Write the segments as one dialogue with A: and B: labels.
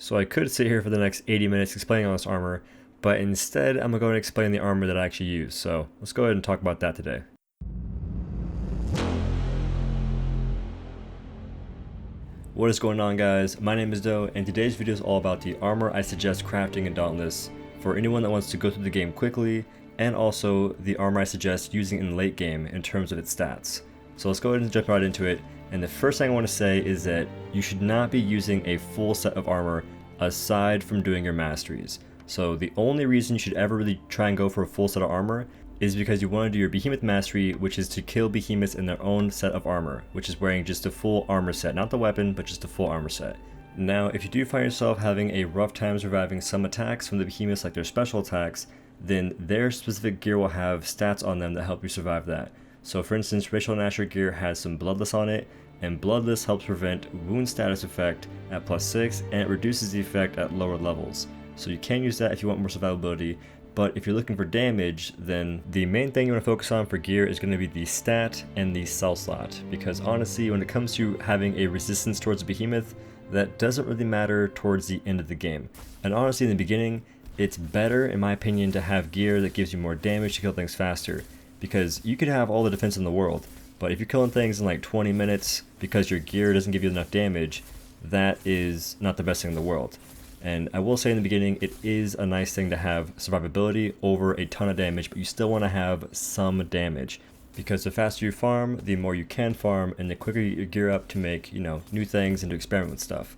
A: So I could sit here for the next 80 minutes explaining all this armor, but instead I'm going to go and explain the armor that I actually use. So let's go ahead and talk about that today. What is going on, guys? My name is OhDough, and today's video is all about the armor I suggest crafting in Dauntless for anyone that wants to go through the game quickly, and also the armor I suggest using in late game in terms of its stats. So let's go ahead and jump right into it. And the first thing I want to say is that you should not be using a full set of armor aside from doing your masteries. So the only reason you should ever really try and go for a full set of armor is because you want to do your behemoth mastery, which is to kill behemoths in their own set of armor, which is wearing just a full armor set, not the weapon, but just a full armor set. Now, if you do find yourself having a rough time surviving some attacks from the behemoths, like their special attacks, then their specific gear will have stats on them that help you survive that. So for instance, Rachel and Asher gear has some Bloodless on it, and Bloodless helps prevent wound status effect at +6, and it reduces the effect at lower levels. So you can use that if you want more survivability, but if you're looking for damage, then the main thing you want to focus on for gear is going to be the stat and the cell slot, because honestly, when it comes to having a resistance towards a behemoth, that doesn't really matter towards the end of the game. And honestly, in the beginning, it's better, in my opinion, to have gear that gives you more damage to kill things faster, because you could have all the defense in the world, but if you're killing things in like 20 minutes because your gear doesn't give you enough damage, that is not the best thing in the world. And I will say in the beginning, it is a nice thing to have survivability over a ton of damage, but you still want to have some damage, because the faster you farm, the more you can farm, and the quicker you gear up to make, new things and to experiment with stuff.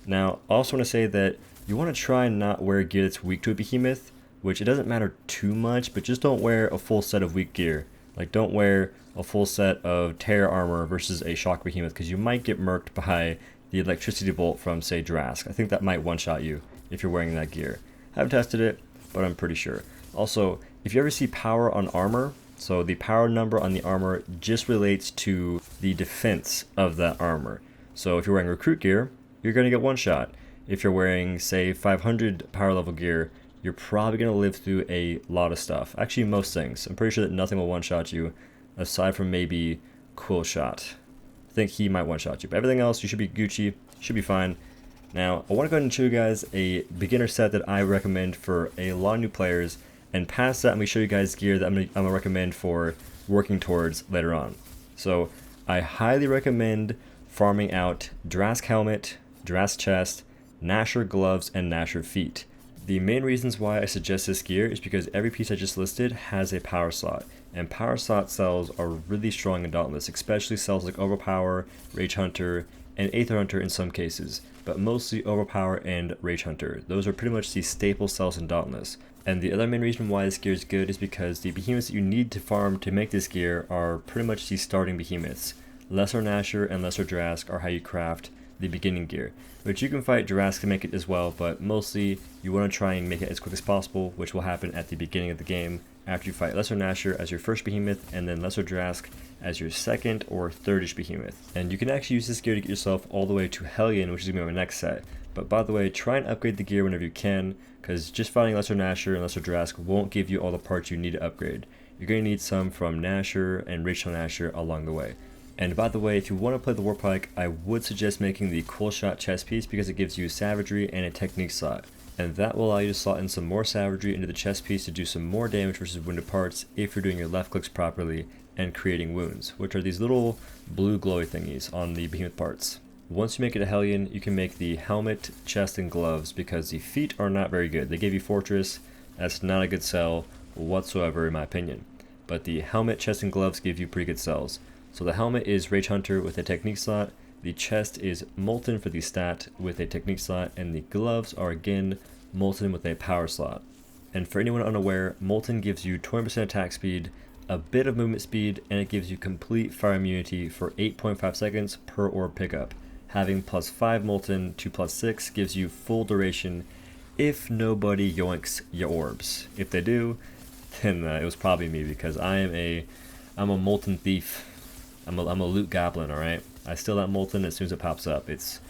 A: Now, I also want to say that you want to try and not wear gear that's weak to a behemoth, which it doesn't matter too much, but just don't wear a full set of weak gear. Like, don't wear a full set of terror armor versus a shock behemoth, because you might get murked by the electricity bolt from, say, Drask. I think that might one-shot you if you're wearing that gear. I haven't tested it, but I'm pretty sure. Also, if you ever see power on armor, so the power number on the armor just relates to the defense of that armor. So if you're wearing recruit gear, you're going to get one shot. If you're wearing, say, 500 power level gear, you're probably going to live through a lot of stuff. Actually, most things. I'm pretty sure that nothing will one-shot you, aside from maybe Quill Shot. I think he might one-shot you, but everything else, you should be Gucci, should be fine. Now, I want to go ahead and show you guys a beginner set that I recommend for a lot of new players, and past that, I'm going to show you guys gear that I'm going to recommend for working towards later on. So, I highly recommend farming out Drask Helmet, Drask Chest, Nasher Gloves, and Nasher Feet. The main reasons why I suggest this gear is because every piece I just listed has a power slot, and power slot cells are really strong in Dauntless, especially cells like Overpower, Rage Hunter, and Aether Hunter in some cases, but mostly Overpower and Rage Hunter. Those are pretty much the staple cells in Dauntless. And the other main reason why this gear is good is because the behemoths that you need to farm to make this gear are pretty much the starting behemoths. Lesser Nasher and Lesser Drask are how you craft the beginning gear, which you can fight Drask to make it as well, but mostly you want to try and make it as quick as possible, which will happen at the beginning of the game after you fight Lesser Nasher as your first behemoth and then Lesser Drask as your second or thirdish behemoth. And you can actually use this gear to get yourself all the way to Hellion, which is going to be my next set. But by the way, try and upgrade the gear whenever you can, because just fighting Lesser Nasher and Lesser Drask won't give you all the parts you need to upgrade. You're going to need some from Nasher and Rachel Nasher along the way. And by the way, if you want to play the Warpike, I would suggest making the Quill Shot chest piece because it gives you savagery and a technique slot. And that will allow you to slot in some more savagery into the chest piece to do some more damage versus wounded parts if you're doing your left clicks properly and creating wounds, which are these little blue glowy thingies on the behemoth parts. Once you make it a Hellion, you can make the helmet, chest, and gloves because the feet are not very good. They gave you Fortress. That's not a good cell whatsoever in my opinion. But the helmet, chest, and gloves give you pretty good cells. So the helmet is Rage Hunter with a technique slot, the chest is Molten for the stat with a technique slot, and the gloves are again Molten with a power slot. And for anyone unaware, Molten gives you 20% attack speed, a bit of movement speed, and it gives you complete fire immunity for 8.5 seconds per orb pickup. Having +5 Molten to +6 gives you full duration if nobody yoinks your orbs. If they do, then it was probably me, because I'm a Molten thief. I'm a loot goblin, alright? I steal that Molten as soon as it pops up. It's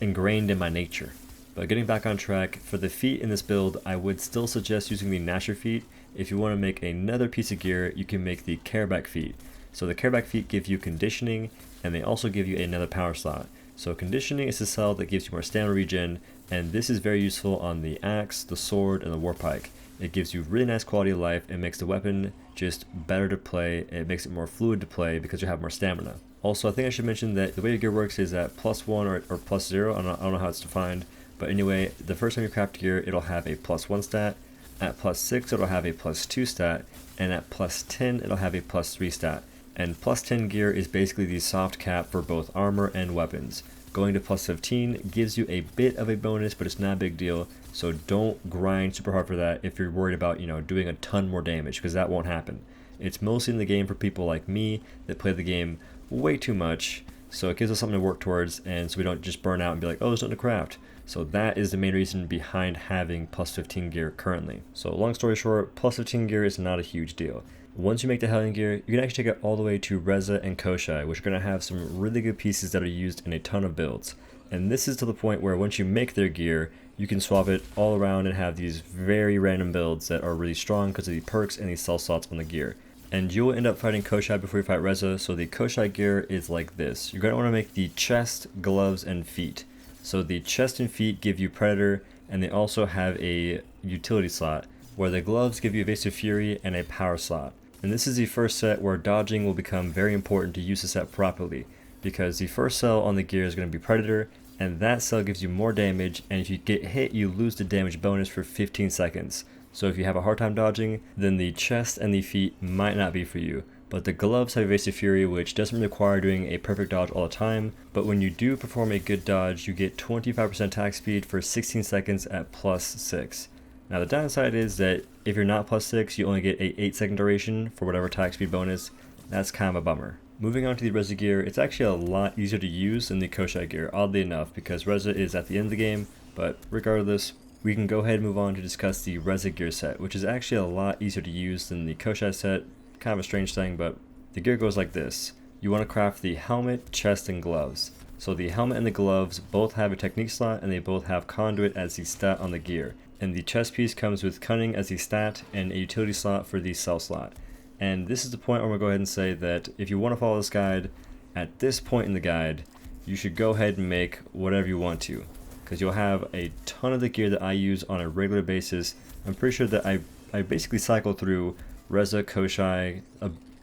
A: ingrained in my nature. But getting back on track, for the feet in this build, I would still suggest using the Nasher feet. If you want to make another piece of gear, you can make the Careback feet. So the Careback feet give you conditioning, and they also give you another power slot. So conditioning is a cell that gives you more stamina regen, and this is very useful on the axe, the sword, and the warpike. It gives you really nice quality of life. It makes the weapon just better to play. It makes it more fluid to play because you have more stamina. Also, I think I should mention that the way your gear works is at +1 or +0. I don't know how it's defined. But anyway, the first time you craft gear, it'll have a +1 stat. At +6, it'll have a +2 stat. And at +10, it'll have a +3 stat. And +10 gear is basically the soft cap for both armor and weapons. Going to +15 gives you a bit of a bonus, but it's not a big deal. So don't grind super hard for that if you're worried about, doing a ton more damage, because that won't happen. It's mostly in the game for people like me that play the game way too much. So it gives us something to work towards, and so we don't just burn out and be like, oh, there's nothing to craft. So that is the main reason behind having +15 gear currently. So long story short, +15 gear is not a huge deal. Once you make the hellion gear, you can actually take it all the way to Reza and Koshai, which are going to have some really good pieces that are used in a ton of builds. And this is to the point where once you make their gear, you can swap it all around and have these very random builds that are really strong because of the perks and the cell slots on the gear. And you'll end up fighting Koshai before you fight Reza, so the Koshai gear is like this. You're going to want to make the chest, gloves, and feet. So the chest and feet give you Predator, and they also have a utility slot, where the gloves give you Evasive Fury and a power slot. And this is the first set where dodging will become very important to use the set properly, because the first cell on the gear is going to be Predator, and that cell gives you more damage, and if you get hit, you lose the damage bonus for 15 seconds. So if you have a hard time dodging, then the chest and the feet might not be for you. But the gloves have Evasive Fury, which doesn't require doing a perfect dodge all the time, but when you do perform a good dodge, you get 25% attack speed for 16 seconds at +6. Now the downside is that if you're not +6, you only get a 8-second duration for whatever attack speed bonus. That's kind of a bummer. Moving on to the Reza gear, it's actually a lot easier to use than the Koshai gear, oddly enough, because Reza is at the end of the game, but regardless, we can go ahead and move on to discuss the Reza gear set, which is actually a lot easier to use than the Koshai set. Kind of a strange thing, but the gear goes like this. You want to craft the helmet, chest, and gloves. So the helmet and the gloves both have a technique slot, and they both have conduit as the stat on the gear. And the chest piece comes with cunning as the stat and a utility slot for the cell slot. And this is the point where I'm going to go ahead and say that if you want to follow this guide, at this point in the guide, you should go ahead and make whatever you want to, because you'll have a ton of the gear that I use on a regular basis. I'm pretty sure that I basically cycle through Reza, Koshai,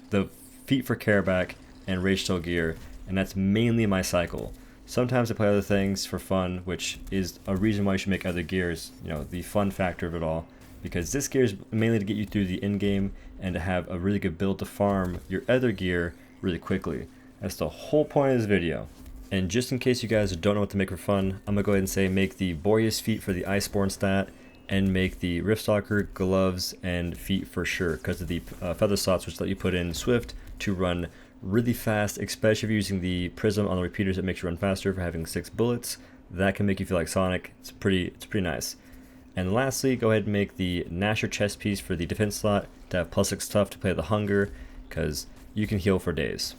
A: the feet for Kareback, and Rachel gear, and that's mainly my cycle. Sometimes I play other things for fun, which is a reason why you should make other gears, the fun factor of it all. Because this gear is mainly to get you through the end game and to have a really good build to farm your other gear really quickly. That's the whole point of this video. And just in case you guys don't know what to make for fun, I'm going to go ahead and say make the Boreas feet for the Iceborne stat, and make the Riftstalker gloves and feet for sure, because of the feather slots which let you put in Swift to run really fast, especially if you're using the prism on the repeaters that makes you run faster for having 6 bullets. That can make you feel like Sonic. It's pretty nice. And lastly, go ahead and make the Nasher chest piece for the defense slot to have +6 stuff to play the hunger, because you can heal for days.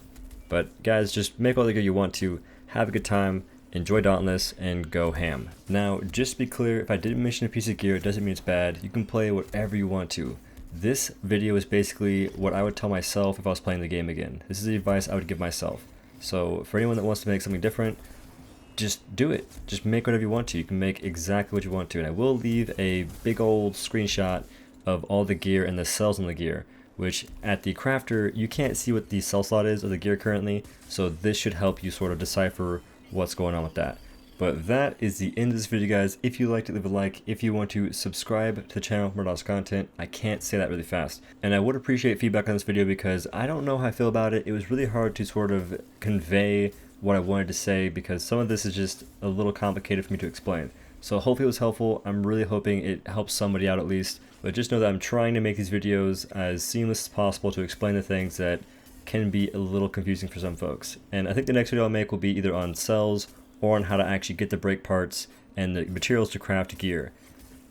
A: But guys, just make all the gear you want to, have a good time, enjoy Dauntless, and go ham. Now, just to be clear, if I didn't mention a piece of gear, it doesn't mean it's bad. You can play whatever you want to. This video is basically what I would tell myself if I was playing the game again. This is the advice I would give myself. So for anyone that wants to make something different, just do it. Just make whatever you want to. You can make exactly what you want to. And I will leave a big old screenshot of all the gear and the cells on the gear, which at the crafter, you can't see what the cell slot is of the gear currently, so this should help you sort of decipher what's going on with that. But that is the end of this video, guys. If you liked it, leave a like. If you want to subscribe to the channel for more Dauntless content, I can't say that really fast. And I would appreciate feedback on this video because I don't know how I feel about it. It was really hard to sort of convey what I wanted to say because some of this is just a little complicated for me to explain. So hopefully it was helpful. I'm really hoping it helps somebody out at least. But just know that I'm trying to make these videos as seamless as possible to explain the things that can be a little confusing for some folks. And I think the next video I'll make will be either on cells or on how to actually get the break parts and the materials to craft gear.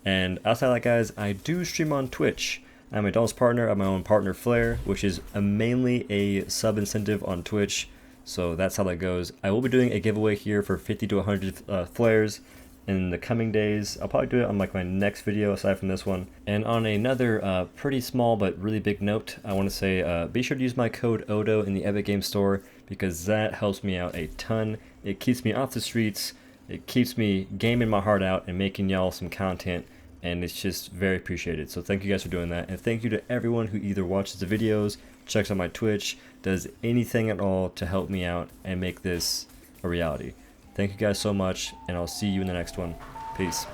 A: And outside of that, guys, I do stream on Twitch. I'm a Dauntless partner. I'm my own partner, Flare, which is mainly a sub incentive on Twitch. So that's how that goes. I will be doing a giveaway here for 50 to 100 flares in the coming days. I'll probably do it on like my next video aside from this one. And on another pretty small but really big note, I want to say be sure to use my code OhDough in the Epic Games Store because that helps me out a ton. It keeps me off the streets, it keeps me gaming my heart out and making y'all some content, and it's just very appreciated. So thank you guys for doing that, and thank you to everyone who either watches the videos, checks out my Twitch, does anything at all to help me out and make this a reality. Thank you guys so much, and I'll see you in the next one. Peace.